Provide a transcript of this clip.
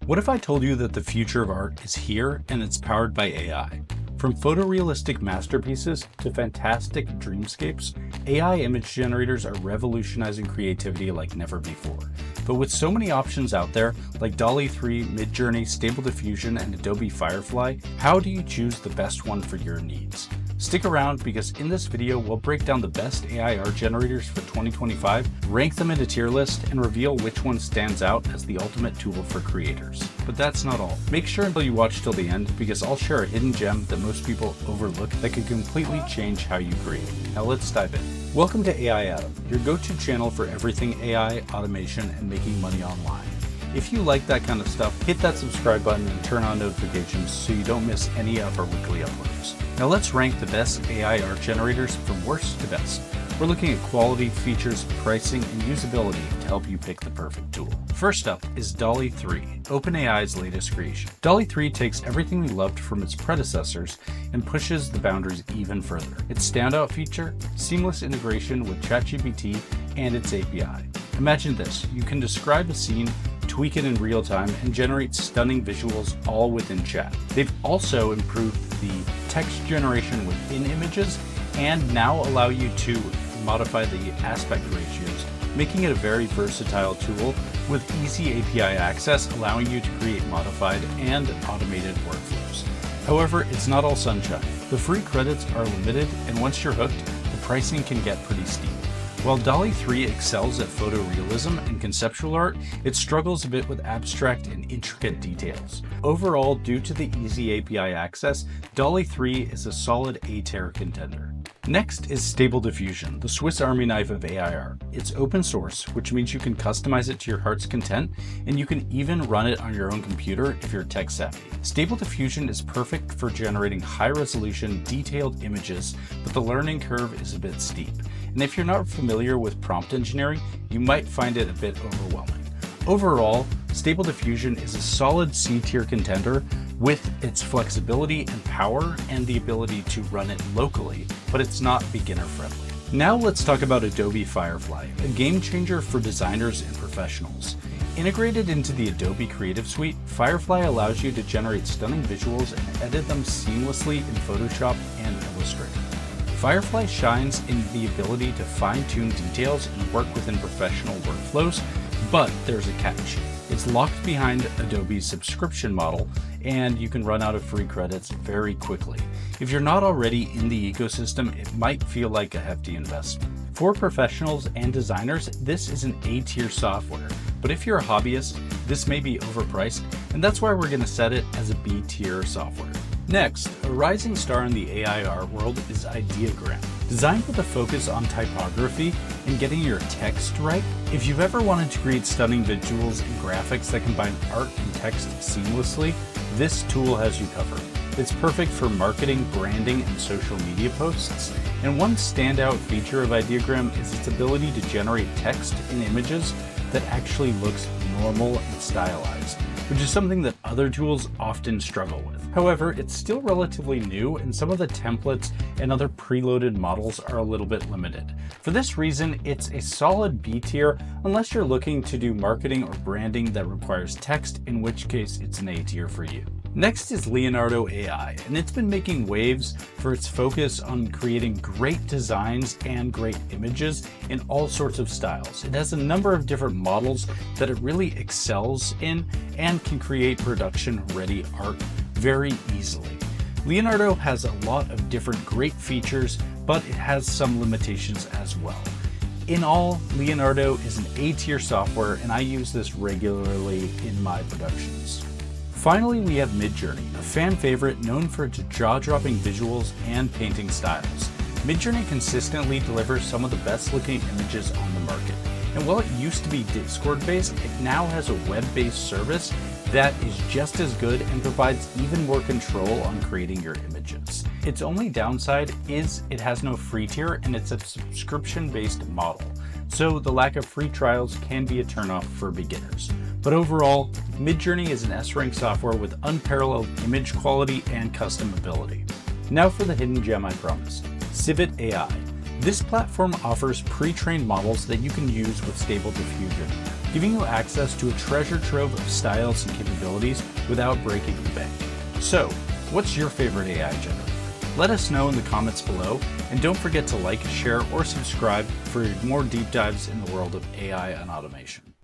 What if I told you that the future of art is here and it's powered by AI? From photorealistic masterpieces to fantastic dreamscapes, AI image generators are revolutionizing creativity like never before. But with so many options out there, like DALL-E 3, MidJourney, Stable Diffusion, and Adobe Firefly, how do you choose the best one for your needs? Stick around because in this video, we'll break down the best AI art generators for 2025, rank them in a tier list, and reveal which one stands out as the ultimate tool for creators. But that's not all. Make sure until you watch till the end because I'll share a hidden gem that most people overlook that could completely change how you create. Now let's dive in. Welcome to AI Adam, your go-to channel for everything AI, automation, and making money online. If you like that kind of stuff, hit that subscribe button and turn on notifications so you don't miss any of our weekly uploads. Now let's rank the best AI art generators from worst to best. We're looking at quality, features, pricing, and usability to help you pick the perfect tool. First up is DALL-E 3, OpenAI's latest creation. DALL-E 3 takes everything we loved from its predecessors and pushes the boundaries even further. Its standout feature, seamless integration with ChatGPT and its API. Imagine this, you can describe a scene, tweak it in real time, and generate stunning visuals all within chat. They've also improved the text generation within images and now allow you to modify the aspect ratios, making it a very versatile tool with easy API access, allowing you to create modified and automated workflows. However, it's not all sunshine. The free credits are limited, and once you're hooked, the pricing can get pretty steep. While DALL-E 3 excels at photorealism and conceptual art, it struggles a bit with abstract and intricate details. Overall, due to the easy API access, DALL-E 3 is a solid A-tier contender. Next is Stable Diffusion, the Swiss Army knife of AI art. It's open source, which means you can customize it to your heart's content, and you can even run it on your own computer if you're tech savvy. Stable Diffusion is perfect for generating high-resolution, detailed images, but the learning curve is a bit steep. And if you're not familiar with prompt engineering, you might find it a bit overwhelming. Overall, Stable Diffusion is a solid C-tier contender with its flexibility and power and the ability to run it locally, but it's not beginner friendly. Now let's talk about Adobe Firefly, a game changer for designers and professionals. Integrated into the Adobe Creative Suite, Firefly allows you to generate stunning visuals and edit them seamlessly in Photoshop and Illustrator. Firefly shines in the ability to fine-tune details and work within professional workflows, but there's a catch. It's locked behind Adobe's subscription model, and you can run out of free credits very quickly. If you're not already in the ecosystem, it might feel like a hefty investment. For professionals and designers, this is an A-tier software, but if you're a hobbyist, this may be overpriced, and that's why we're going to set it as a B-tier software. Next, a rising star in the AI art world is Ideogram. Designed with a focus on typography and getting your text right, if you've ever wanted to create stunning visuals and graphics that combine art and text seamlessly, this tool has you covered. It's perfect for marketing, branding, and social media posts. And one standout feature of Ideogram is its ability to generate text and images that actually looks normal and stylized, which is something that other tools often struggle with. However, it's still relatively new and some of the templates and other preloaded models are a little bit limited. For this reason, it's a solid B tier unless you're looking to do marketing or branding that requires text, in which case it's an A tier for you. Next is Leonardo AI, and it's been making waves for its focus on creating great designs and great images in all sorts of styles. It has a number of different models that it really excels in and can create production-ready art very easily. Leonardo has a lot of different great features, but it has some limitations as well. In all, Leonardo is an A-tier software, and I use this regularly in my productions. Finally, we have MidJourney, a fan favorite known for its jaw-dropping visuals and painting styles. MidJourney consistently delivers some of the best-looking images on the market. And while it used to be Discord-based, it now has a web-based service that is just as good and provides even more control on creating your images. Its only downside is it has no free tier and it's a subscription-based model. So the lack of free trials can be a turnoff for beginners. But overall, MidJourney is an S-rank software with unparalleled image quality and customability. Now for the hidden gem I promised, CivitAI. This platform offers pre-trained models that you can use with Stable Diffusion, giving you access to a treasure trove of styles and capabilities without breaking the bank. So, what's your favorite AI generator? Let us know in the comments below, and don't forget to like, share, or subscribe for more deep dives in the world of AI and automation.